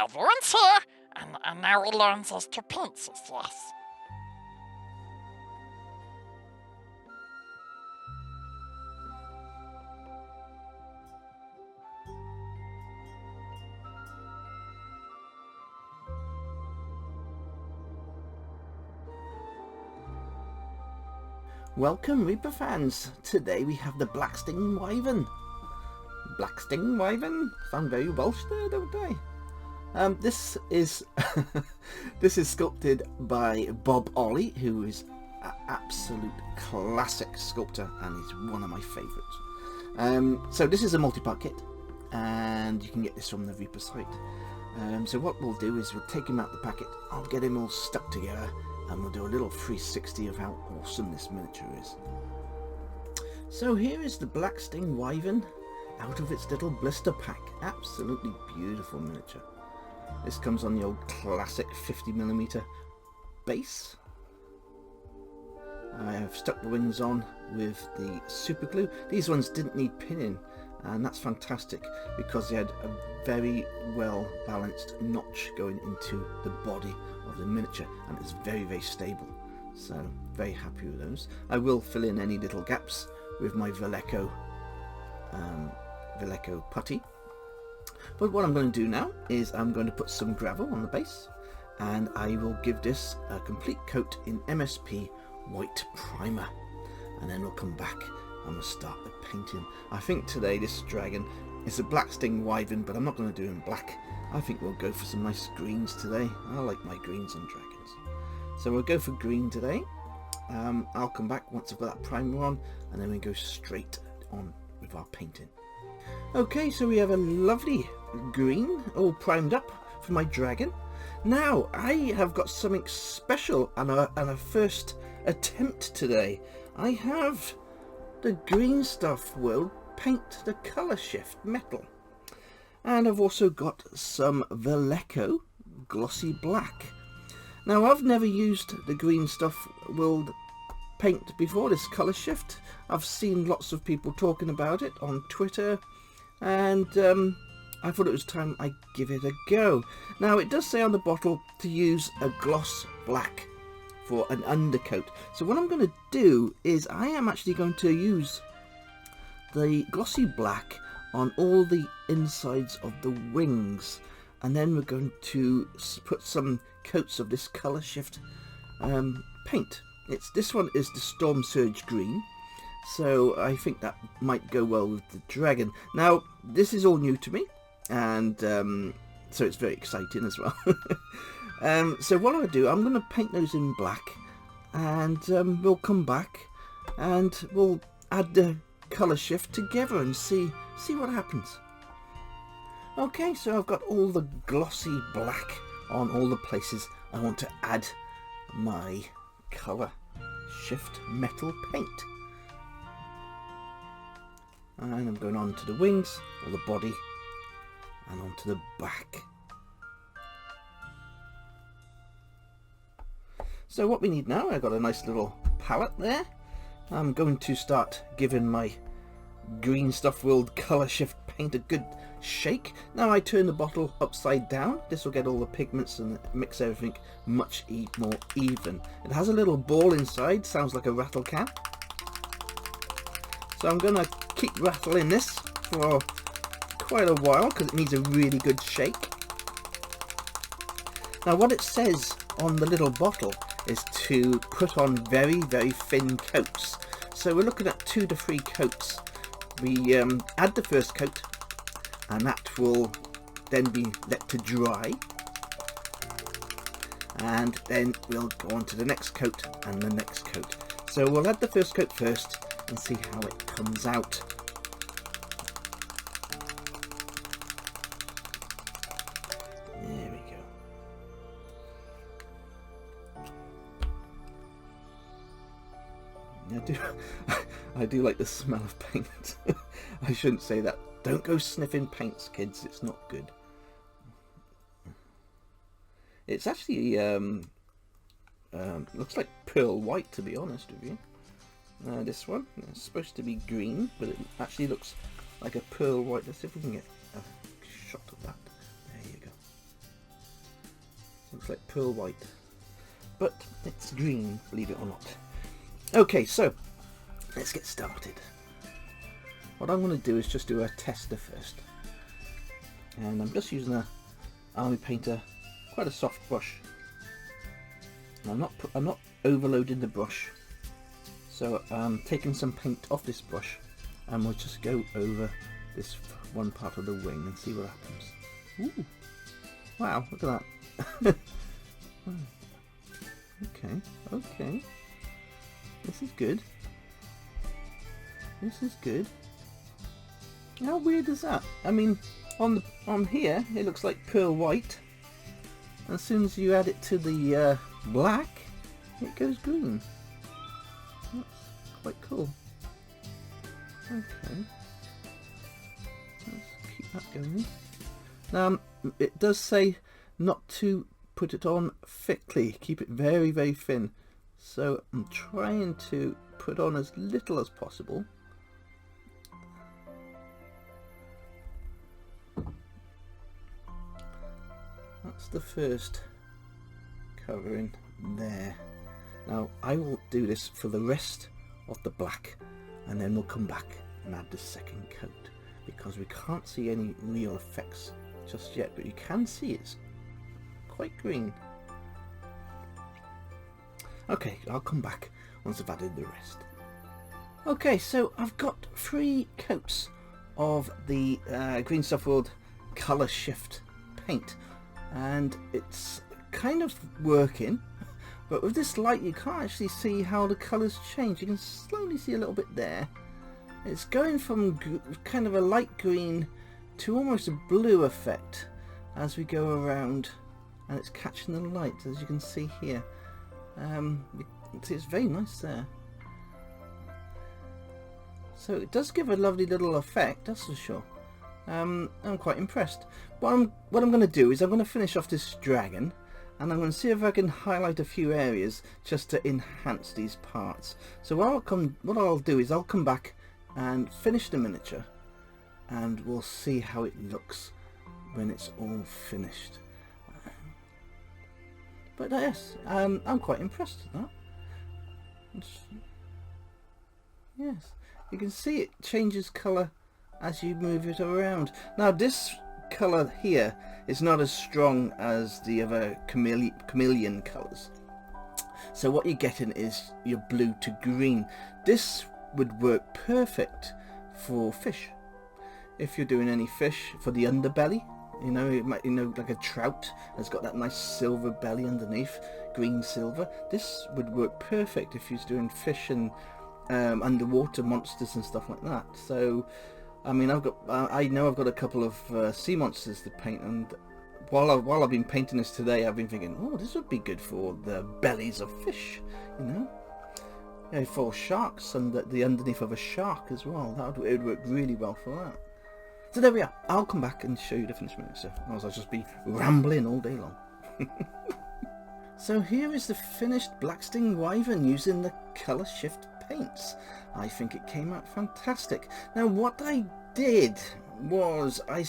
everyone's here, and now he learns us to pincers, yes. Welcome Reaper fans, today we have the Blacksting Wyvern. Blacksting Wyvern? Sound very Welsh there, don't I? This is this is sculpted by Bob Ollie, who is an absolute classic sculptor and is one of my favourites. So this is a multi-part kit, and you can get this from the Reaper site. So what we'll do is we'll take him out the packet, I'll get him all stuck together, and we'll do a little 360 of how awesome this miniature is. So here is the Blacksting Wyvern out of its little blister pack. Absolutely beautiful miniature. This comes on the old classic 50mm base. I have stuck the wings on with the super glue. These ones didn't need pinning, and that's fantastic because they had a very well balanced notch going into the body of the miniature, and it's very stable, so very happy with those. I will fill in any little gaps with my Velleco putty, but what I'm going to do now is I'm going to put some gravel on the base, and I will give this a complete coat in MSP white primer, and then we'll come back and we'll start the painting. I think today this dragon is a Blacksting Wyvern, but I'm not going to do it in black. I think we'll go for some nice greens today. I like my greens on dragons. So we'll go for green today. I'll come back once I've got that primer on, and then we go straight on with our painting. Okay, so we have a lovely green all primed up for my dragon. Now I have got something special and a first attempt today. I have the Greenstuff World paint, the Colorshift metal, and I've also got some Velleco glossy black. Now I've never used the Greenstuff World paint before, this Colorshift. I've seen lots of people talking about it on Twitter, and I thought it was time I give it a go. Now it does say on the bottle to use a gloss black for an undercoat, so what I'm going to do is I am actually going to use the glossy black on all the insides of the wings, and then we're going to put some coats of this Colorshift paint. This one is the Storm Surge green, so I think that might go well with the dragon. Now this is all new to me, and so it's very exciting as well. So what I'll do, I'm going to paint those in black, and we'll come back and we'll add the Colorshift together and see what happens. Okay, so I've got all the glossy black on all the places I want to add my Colorshift metal paint, and I'm going on to the wings, or the body, and onto the back. So what we need now, I've got a nice little palette there. I'm going to start giving my Greenstuff World Colorshift paint a good shake. Now I turn the bottle upside down. This will get all the pigments and mix everything much more even. It has a little ball inside, sounds like a rattle can. So I'm going to keep rattling this for quite a while because it needs a really good shake. Now what it says on the little bottle is to put on very thin coats. So we're looking at 2 to 3 coats. We add the first coat, and that will then be let to dry, and then we'll go on to the next coat and the next coat. So we'll add the first coat first and see how it comes out. There we go. I do like the smell of paint. I shouldn't say that. Don't go sniffing paints, kids. It's not good. It's actually looks like pearl white, to be honest with you. This one is supposed to be green, but it actually looks like a pearl white. Let's see if we can get a shot of that. There you go. Looks like pearl white, but it's green, believe it or not. Okay, so let's get started. What I'm going to do is just do a tester first, and I'm just using a Army Painter, quite a soft brush. And I'm not overloading the brush, so I'm taking some paint off this brush, and we'll just go over this one part of the wing and see what happens. Ooh. Wow, look at that. Okay. This is good. This is good. How weird is that? I mean, on here it looks like pearl white. As soon as you add it to the black, it goes green. That's quite cool. Okay. Let's keep that going. Now, it does say not to put it on thickly, keep it very, very thin. So I'm trying to put on as little as possible. That's the first covering there. Now I will do this for the rest of the black, and then we'll come back and add the second coat, because we can't see any real effects just yet, but you can see it's quite green. Okay, I'll come back once I've added the rest. Okay, so I've got 3 coats of the Greenstuff World Colorshift paint, and it's kind of working, but with this light you can't actually see how the colours change. You can slowly see a little bit there. It's going from kind of a light green to almost a blue effect as we go around, and it's catching the light, as you can see here. It's very nice there. So it does give a lovely little effect, that's for sure. I'm quite impressed. What I'm going to do is I'm going to finish off this dragon, and I'm going to see if I can highlight a few areas just to enhance these parts. So what I'll do is I'll come back and finish the miniature, and we'll see how it looks when it's all finished. But yes, I'm quite impressed with that. Yes, you can see it changes colour as you move it around. Now this colour here is not as strong as the other chameleon colours. So what you're getting is your blue to green. This would work perfect for fish. If you're doing any fish for the underbelly, you know, like a trout has got that nice silver belly underneath, green silver. This would work perfect if you're doing fish and underwater monsters and stuff like that. So, I mean, I know I've got a couple of sea monsters to paint, and while I've been painting this today, I've been thinking, oh, this would be good for the bellies of fish, you know. Yeah, for sharks and the underneath of a shark as well. It would work really well for that. So there we are. I'll come back and show you the finished miniature, otherwise I'll just be rambling all day long. So here is the finished Blacksting Wyvern using the Colorshift paints. I think it came out fantastic. Now what I did was I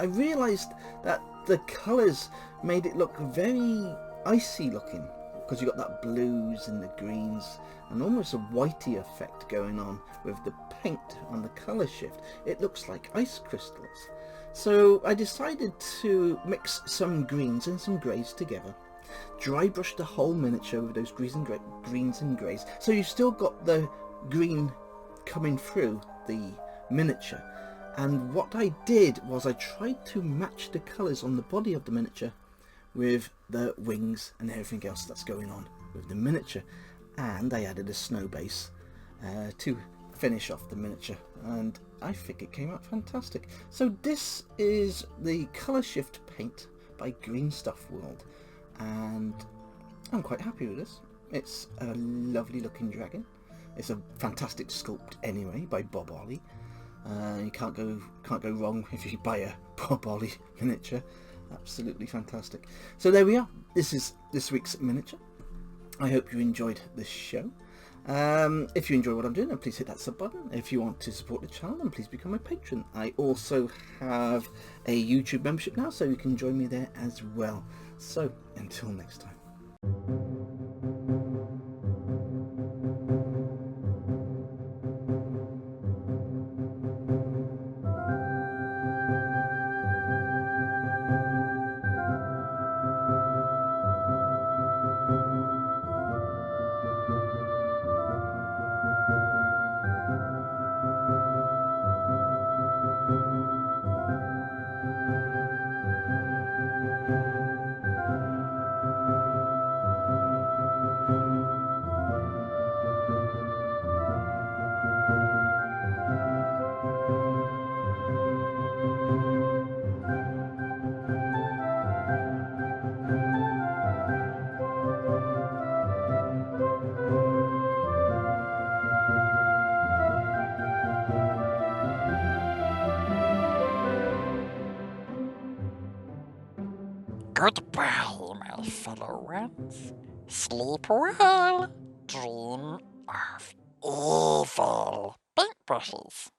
realised that the colours made it look very icy looking, because you got that blues and the greens and almost a whitey effect going on with the paint on the Colorshift. It looks like ice crystals. So I decided to mix some greens and some greys together, dry brush the whole miniature with those greens and greys, so you've still got the green coming through the miniature. And what I did was I tried to match the colours on the body of the miniature with the wings and everything else that's going on with the miniature, and I added a snow base to finish off the miniature, and I think it came out fantastic. So this is the Colorshift paint by Greenstuff World, and I'm quite happy with this. It's a lovely looking dragon. It's a fantastic sculpt anyway by Bob Ollie. You can't go wrong if you buy a Bob Ollie miniature. Absolutely fantastic. So there we are. This is this week's miniature. I hope you enjoyed this show. If you enjoy what I'm doing, then please hit that sub button. If you want to support the channel, then please become a patron. I also have a YouTube membership now, so you can join me there as well. So, until next time. Goodbye, my fellow ones. Sleep well. Dream of evil paintbrushes.